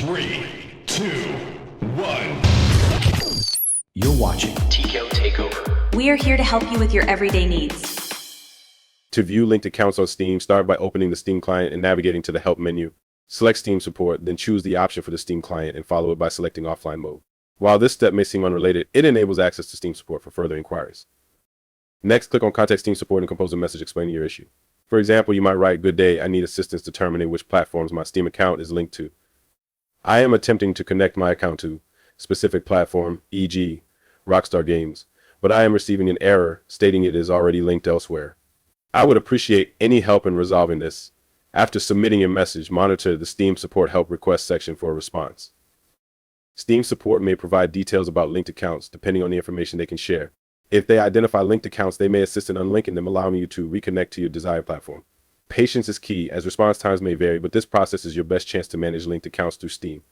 3, 2, 1. You're watching TCO Takeover. We are here to help you with your everyday needs. To view linked accounts on Steam, start by opening the Steam client and navigating to the Help menu. Select Steam Support, then choose the option for the Steam client and follow it by selecting Offline Mode. While this step may seem unrelated, it enables access to Steam Support for further inquiries. Next, click on Contact Steam Support and compose a message explaining your issue. For example, you might write, "Good day, I need assistance determining which platforms my Steam account is linked to. I am attempting to connect my account to specific platform, e.g. Rockstar Games, but I am receiving an error stating it is already linked elsewhere. I would appreciate any help in resolving this. After submitting your message, monitor the Steam Support Help Request section for a response. Steam Support may provide details about linked accounts depending on the information they can share. If they identify linked accounts, they may assist in unlinking them, allowing you to reconnect to your desired platform. Patience is key, as response times may vary, but this process is your best chance to manage linked accounts through Steam.